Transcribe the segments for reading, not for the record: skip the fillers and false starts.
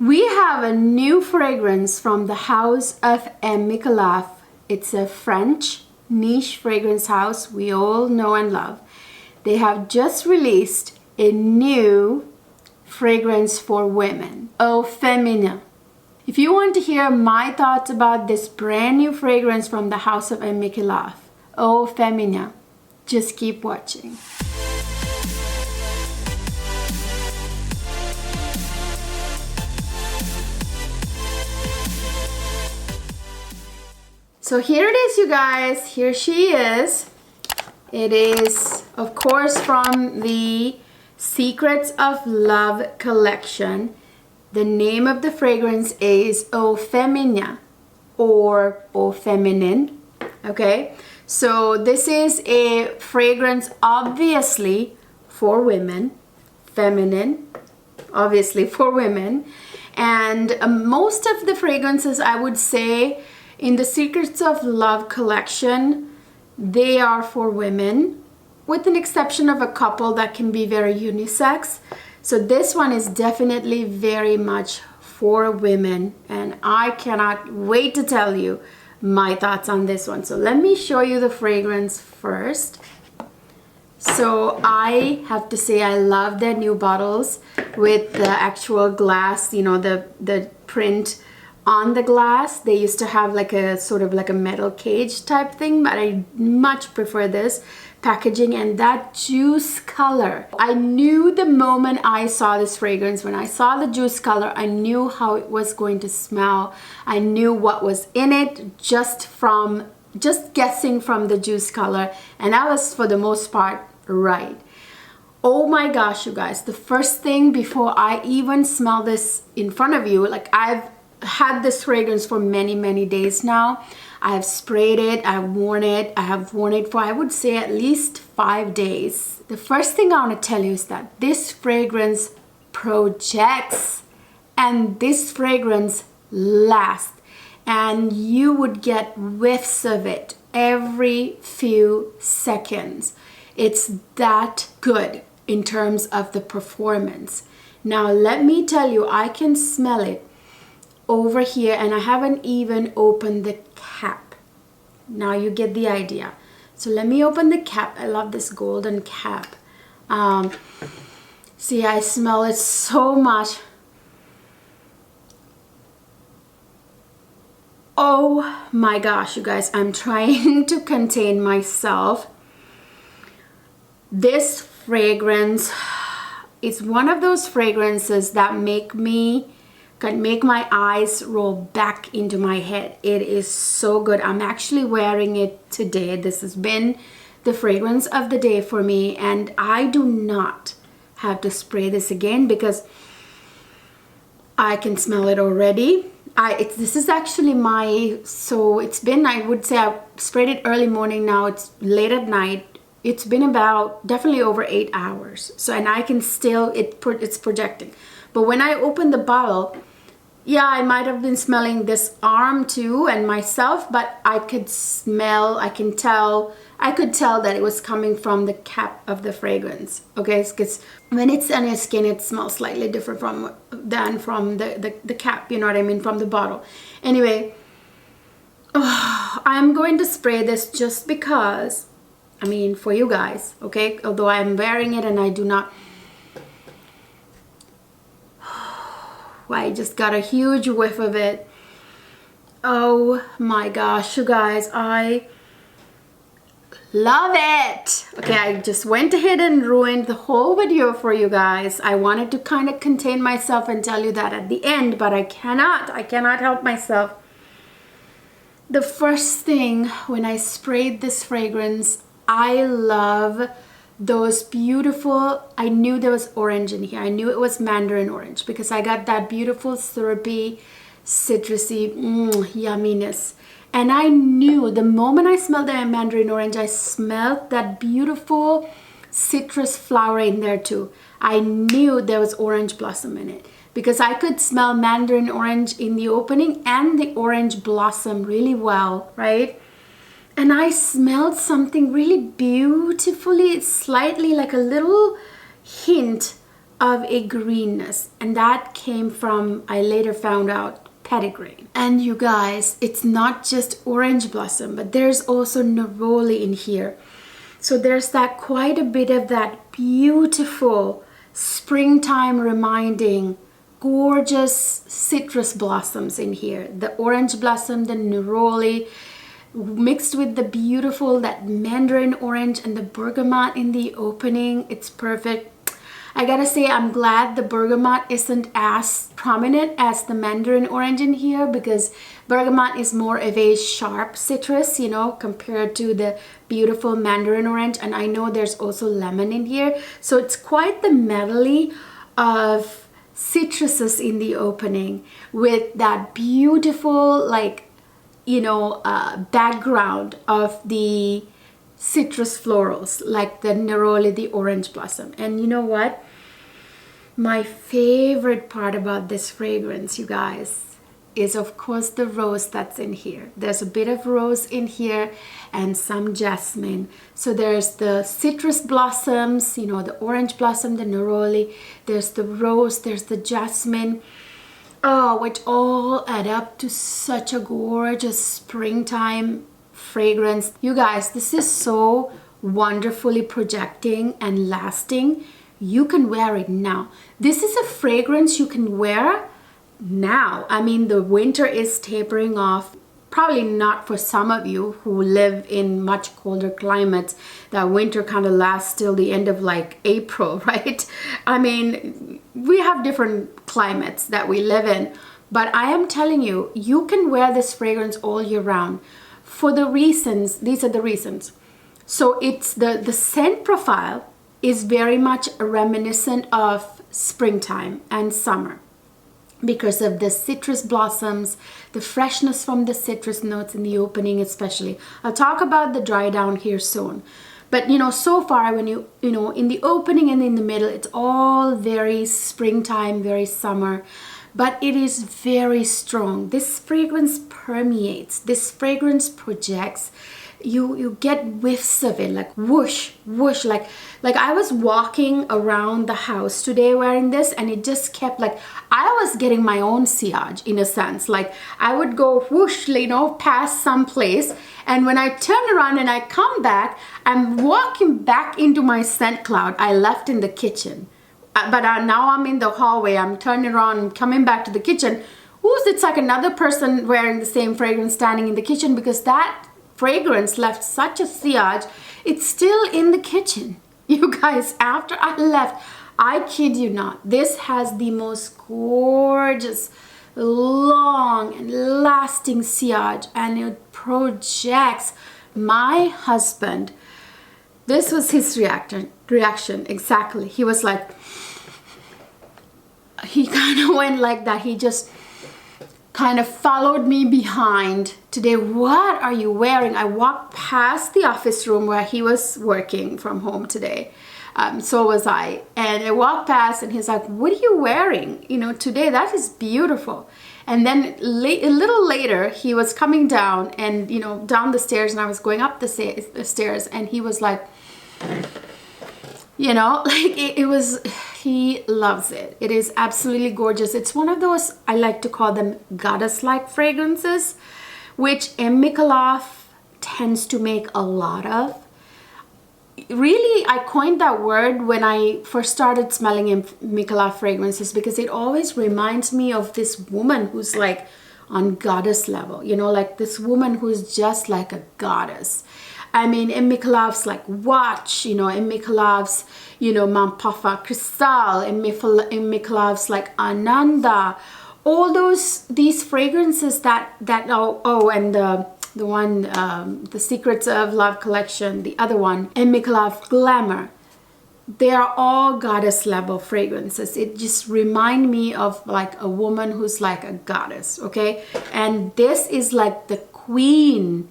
We have a new fragrance from the house of Mmicallef. It's a French niche fragrance house we all know and love. They have just released a new fragrance for women, O Feminine. If you want to hear my thoughts about this brand new fragrance from the house of Mmicallef, O Feminine, just keep watching. So here it is, you guys. Here she is. It is, of course, from the Secrets of Love collection. The name of the fragrance is O Feminine or O Feminine. Okay, so this is a fragrance obviously for women, feminine, obviously for women. And most of the fragrances, I would say, in the Secrets of Love collection, they are for women, with an exception of a couple that can be very unisex. So this one is definitely very much for women, and I cannot wait to tell you my thoughts on this one. So let me show you the fragrance first. So I have to say I love their new bottles with the actual glass, you know, the print on the glass. They used to have like a sort of like a metal cage type thing, but I much prefer this packaging and that juice color. I knew the moment I saw this fragrance, when I saw the juice color, I knew how it was going to smell. I knew what was in it just guessing from the juice color, and I was for the most part right. Oh my gosh, you guys, the first thing before I even smell this in front of you, like I've had this fragrance for many days now. I have sprayed it, I've worn it, I have worn it for, I would say, at least 5 days. The first thing I want to tell you is that this fragrance projects, and this fragrance lasts, and you would get whiffs of it every few seconds. It's that good in terms of the performance. Now let me tell you, I can smell it over here, and I haven't even opened the cap. Now you get the idea. So let me open the cap. I love this golden cap. See, I smell it so much. Oh my gosh, you guys, I'm trying to contain myself. This fragrance is one of those fragrances that can make my eyes roll back into my head. It is so good. I'm actually wearing it today. This has been the fragrance of the day for me, and I do not have to spray this again because I can smell it already. This is actually it's been, I would say I sprayed it early morning, now it's late at night. It's been about definitely over 8 hours. So, and I can still, it's projecting. But when I opened the bottle, yeah, I might have been smelling this arm too and myself, but I could tell that it was coming from the cap of the fragrance. Okay, because when it's on your skin, it smells slightly different than from the cap, you know what I mean, from the bottle. Anyway, I'm going to spray this just because, I mean, for you guys, okay? Although I'm wearing it and I do not, I just got a huge whiff of it. Oh my gosh, you guys, I love it. Okay, I just went ahead and ruined the whole video for you guys. I wanted to kind of contain myself and tell you that at the end, but I cannot help myself. The first thing when I sprayed this fragrance, I love those beautiful, I knew there was orange in here. I knew it was mandarin orange because I got that beautiful syrupy, citrusy yumminess. And I knew the moment I smelled the mandarin orange, I smelled that beautiful citrus flower in there too. I knew there was orange blossom in it because I could smell mandarin orange in the opening and the orange blossom really well, right? And I smelled something really beautifully, slightly like a little hint of a greenness, and that came from, I later found out, petitgrain. And you guys, it's not just orange blossom, but there's also neroli in here. So there's that quite a bit of that beautiful springtime reminding gorgeous citrus blossoms in here. The orange blossom, the neroli, mixed with the beautiful, that mandarin orange and the bergamot in the opening. It's perfect. I gotta say, I'm glad the bergamot isn't as prominent as the mandarin orange in here, because bergamot is more of a sharp citrus, you know, compared to the beautiful mandarin orange. And I know there's also lemon in here. So it's quite the medley of citruses in the opening with that beautiful, like, you know, background of the citrus florals, like the neroli, the orange blossom. And you know what? My favorite part about this fragrance, you guys, is of course the rose that's in here. There's a bit of rose in here and some jasmine. So there's the citrus blossoms, you know, the orange blossom, the neroli, there's the rose, there's the jasmine. Oh, which all add up to such a gorgeous springtime fragrance. You guys, this is so wonderfully projecting and lasting. You can wear it now. This is a fragrance you can wear now. I mean, the winter is tapering off. Probably not for some of you who live in much colder climates. That winter kind of lasts till the end of like April, right? I mean, we have different climates that we live in. But I am telling you, you can wear this fragrance all year round. For the reasons, these are the reasons. So it's the scent profile is very much reminiscent of springtime and summer because of the citrus blossoms, the freshness from the citrus notes in the opening especially. I'll talk about the dry down here soon. But you know, so far when you know, in the opening and in the middle, it's all very springtime, very summer. But it is very strong. This fragrance permeates. This fragrance projects. You get whiffs of it, like whoosh, whoosh. Like I was walking around the house today wearing this, and it just kept, like, I was getting my own sillage in a sense. Like I would go whoosh, you know, past some place, and when I turn around and I come back, I'm walking back into my scent cloud I left in the kitchen. But now I'm in the hallway, I'm turning around and coming back to the kitchen. Ooh, it's like another person wearing the same fragrance standing in the kitchen, because that fragrance left such a sillage. It's still in the kitchen. You guys, after I left, I kid you not, this has the most gorgeous, long and lasting sillage, and it projects. My husband, this was his reaction exactly. He was like, he kind of went like that. He just kind of followed me behind. Today, what are you wearing? I walked past the office room where he was working from home today. So was I. And I walked past and he's like, what are you wearing? You know, today, that is beautiful. And then a little later, he was coming down and, you know, down the stairs, and I was going up the stairs, and he was like, you know, like it was, he loves it. It is absolutely gorgeous. It's one of those, I like to call them goddess-like fragrances, which Mmicallef tends to make a lot of. Really, I coined that word when I first started smelling Mmicallef fragrances, because it always reminds me of this woman who's like on goddess level, you know, like this woman who's just like a goddess. I mean, Mmicallef's like Watch, you know, Mmicallef's, you know, Mampafa Crystal, Mmicallef's like Ananda, all these fragrances that and the one, the Secrets of Love collection, the other one, Mmicallef Glamour. They are all goddess level fragrances. It just remind me of like a woman who's like a goddess, okay? And this is like the queen,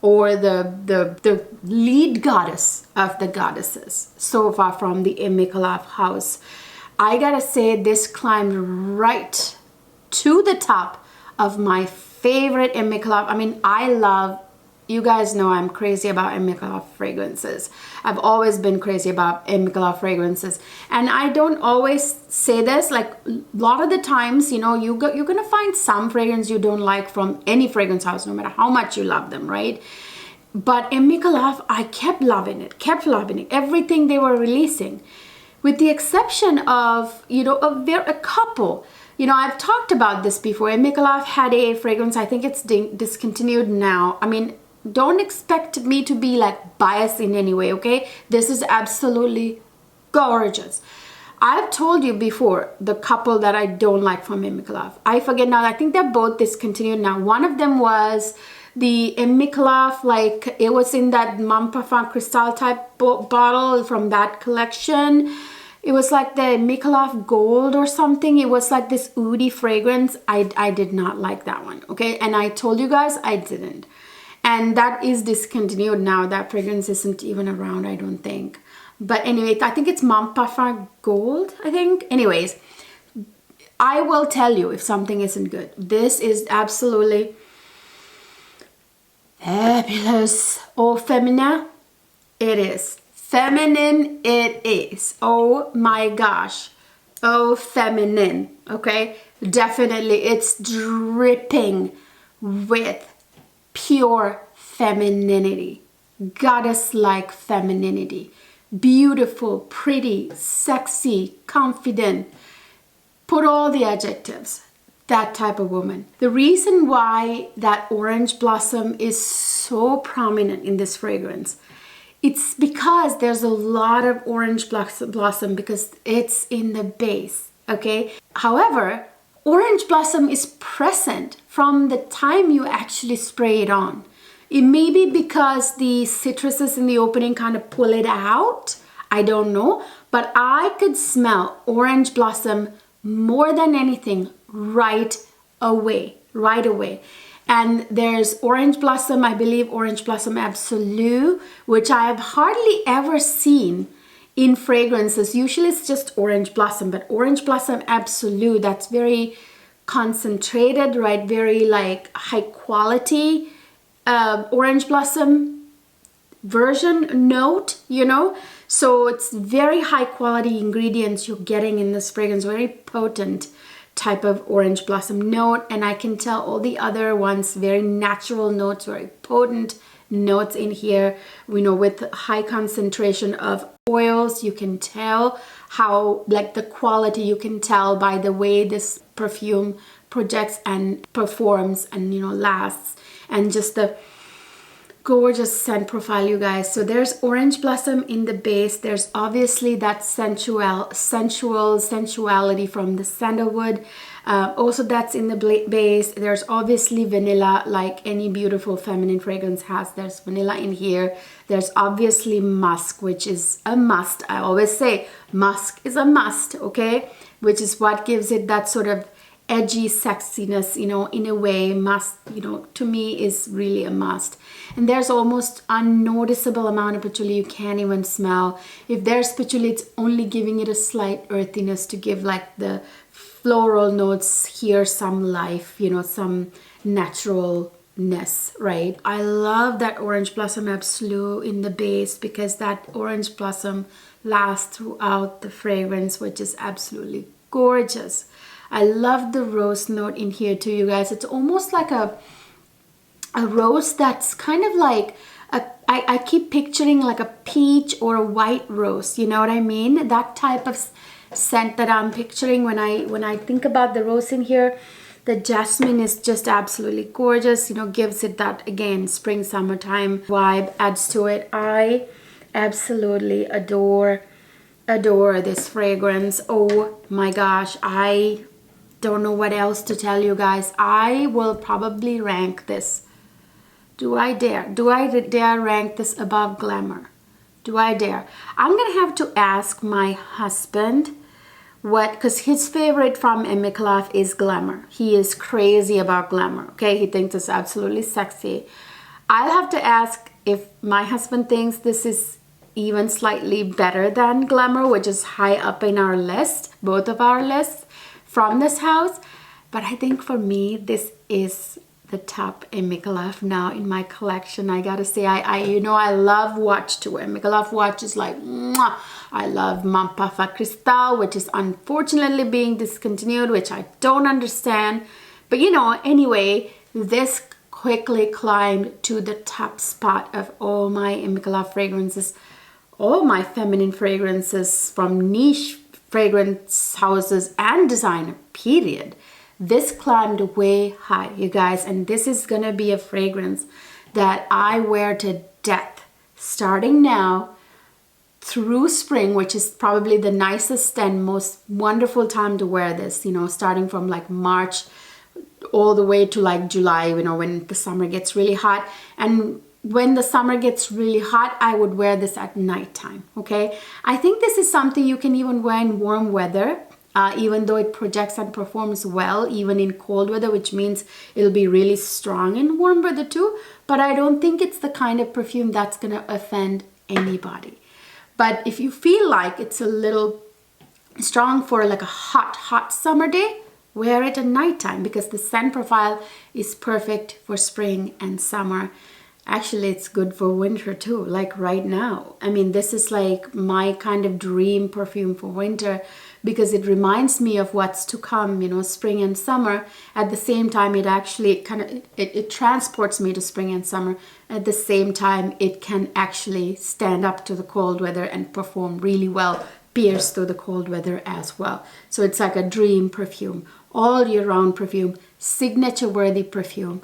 or the lead goddess of the goddesses so far from the Mmicallef house. I gotta say, this climbed right to the top of my favorite Mmicallef. I mean, I love you guys know I'm crazy about Mmicallef fragrances. I've always been crazy about Mmicallef fragrances. And I don't always say this, like a lot of the times, you know, you're gonna find some fragrance you don't like from any fragrance house, no matter how much you love them, right? But Mmicallef, I kept loving it, everything they were releasing. With the exception of, you know, a couple. You know, I've talked about this before. Mmicallef had a fragrance, I think it's discontinued now. I mean, don't expect me to be like biased in any way, okay? This is absolutely gorgeous. I've told you before the couple that I don't like from Mmicallef. I forget now, I think they're both discontinued now. One of them was the Mmicallef, like it was in that Mmicallef Crystal type bottle from that collection. It was like the Mmicallef Gold or something. It was like this oody fragrance. I did not like that one, okay? And I told you guys I didn't. And that is discontinued now. That fragrance isn't even around, I don't think. But anyway, I think it's Mmicallef Gold, I think. Anyways, I will tell you if something isn't good. This is absolutely fabulous. Oh, feminine. It is. Feminine it is. Oh my gosh. Oh, feminine. Okay? Definitely. It's dripping with pure femininity. Goddess-like femininity. Beautiful, pretty, sexy, confident. Put all the adjectives. That type of woman. The reason why that orange blossom is so prominent in this fragrance, it's because there's a lot of orange blossom because it's in the base, okay? However, orange blossom is present from the time you actually spray it on. It may be because the citruses in the opening kind of pull it out. I don't know. But I could smell orange blossom more than anything right away. And there's orange blossom, I believe orange blossom absolute, which I have hardly ever seen in fragrances. Usually it's just orange blossom, but orange blossom absolute, that's very concentrated, right? Very like high quality orange blossom version note, you know? So it's very high quality ingredients you're getting in this fragrance, very potent type of orange blossom note. And I can tell all the other ones, very natural notes, very potent notes in here, you know, with high concentration of oils. You can tell how, like the quality, you can tell by the way this perfume projects and performs and, you know, lasts, and just the gorgeous scent profile, you guys. So there's orange blossom in the base. There's obviously that sensuality from the sandalwood. Also that's in the base. There's obviously vanilla, like any beautiful feminine fragrance has. There's vanilla in here. There's obviously musk, which is a must. I always say musk is a must, okay? Which is what gives it that sort of edgy sexiness, you know, in a way. Must, you know, to me is really a must. And there's almost unnoticeable amount of patchouli. You can't even smell. If there's patchouli, it's only giving it a slight earthiness to give like the floral notes here some life, you know, some naturalness, right? I love that orange blossom absolute in the base because that orange blossom lasts throughout the fragrance, which is absolutely gorgeous. I love the rose note in here too, you guys. It's almost like a rose that's kind of like I keep picturing like a peach or a white rose, you know what I mean? That type of scent that I'm picturing when I think about the rose in here. The jasmine is just absolutely gorgeous, you know, gives it that, again, spring summertime vibe, adds to it. I absolutely adore this fragrance. Oh my gosh, I don't know what else to tell you guys. I will probably rank this. Do I dare rank this above Glamour? Do I dare? I'm gonna have to ask my husband what, because his favorite from Mmicallef is Glamour. He is crazy about Glamour, okay? He thinks it's absolutely sexy. I'll have to ask if my husband thinks this is even slightly better than Glamour, which is high up in our list, both of our lists from this house. But I think for me, this is the top Mmicallef now in my collection. I gotta say, I love watch too. Mmicallef watch is like, mwah. I love Mmicallef Crystal, which is unfortunately being discontinued, which I don't understand. But you know, anyway, this quickly climbed to the top spot of all my Mmicallef fragrances, all my feminine fragrances from niche fragrance houses and designer, period. This climbed way high, you guys, and this is gonna be a fragrance that I wear to death, starting now through spring, which is probably the nicest and most wonderful time to wear this, you know, starting from like March all the way to like July, you know, when the summer gets really hot. And when the summer gets really hot, I would wear this at nighttime, okay? I think this is something you can even wear in warm weather, even though it projects and performs well even in cold weather, which means it'll be really strong in warm weather too. But I don't think it's the kind of perfume that's gonna offend anybody. But if you feel like it's a little strong for like a hot summer day, wear it at nighttime, because the scent profile is perfect for spring and summer. Actually, it's good for winter too, like right now. I mean, this is like my kind of dream perfume for winter, because it reminds me of what's to come, you know, spring and summer. At the same time, it actually kind of, it transports me to spring and summer. At the same time, it can actually stand up to the cold weather and perform really well, pierce through the cold weather as well. So it's like a dream perfume, all year round perfume, signature worthy perfume.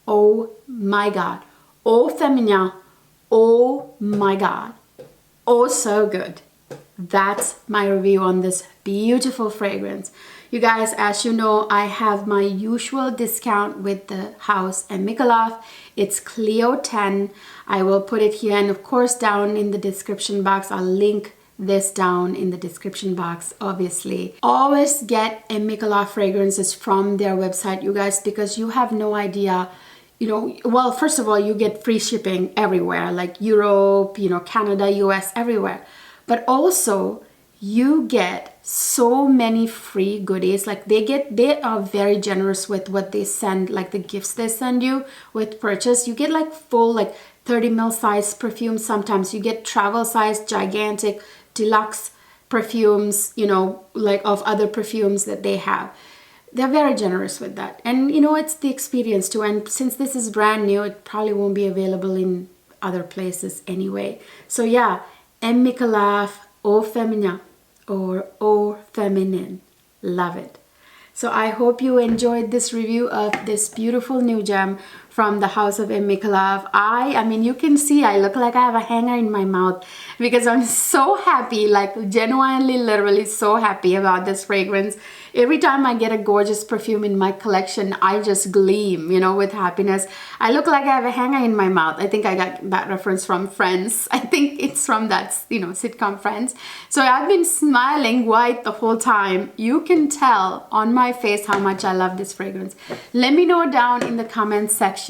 Oh my God. Oh Feminine. Oh my God. Oh, so good. That's my review on this beautiful fragrance. You guys, as you know, I have my usual discount with the house Mmicallef. It's Cleo 10. I will put it here, and of course down in the description box. I'll link this down in the description box, obviously. Always get Mmicallef fragrances from their website, you guys, because you have no idea. You know, well, first of all, you get free shipping everywhere, like Europe, you know, Canada, US, everywhere. But also, you get so many free goodies. Like they are very generous with what they send, like the gifts they send you with purchase. You get like full, like 30 ml size perfumes. Sometimes you get travel size, gigantic, deluxe perfumes, you know, like of other perfumes that they have. They're very generous with that. And you know, it's the experience too. And since this is brand new, it probably won't be available in other places anyway. So yeah, Mmicallef O Feminine or O Feminine. Love it. So I hope you enjoyed this review of this beautiful new gem from the house of Mmicallef. I mean, you can see I look like I have a hanger in my mouth because I'm so happy, like genuinely, literally so happy about this fragrance. Every time I get a gorgeous perfume in my collection, I just gleam, you know, with happiness. I look like I have a hanger in my mouth. I think I got that reference from Friends. I think it's from that, you know, sitcom Friends. So I've been smiling wide the whole time. You can tell on my face how much I love this fragrance. Let me know down in the comments section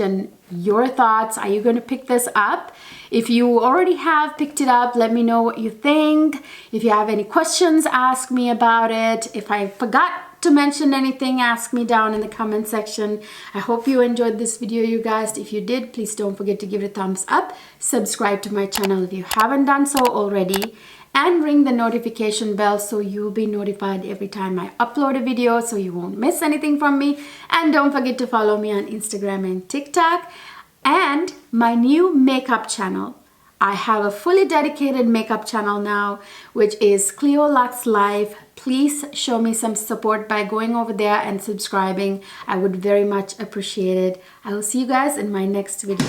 your thoughts. Are you going to pick this up? If you already have picked it up, let me know what you think. If you have any questions, ask me about it. If I forgot to mention anything, ask me down in the comment section. I hope you enjoyed this video, you guys. If you did, please don't forget to give it a thumbs up. Subscribe to my channel if you haven't done so already. And ring the notification bell so you'll be notified every time I upload a video, so you won't miss anything from me. And don't forget to follow me on Instagram and TikTok. And my new makeup channel. I have a fully dedicated makeup channel now, which is Cleo Luxe Life. Please show me some support by going over there and subscribing. I would very much appreciate it. I will see you guys in my next video.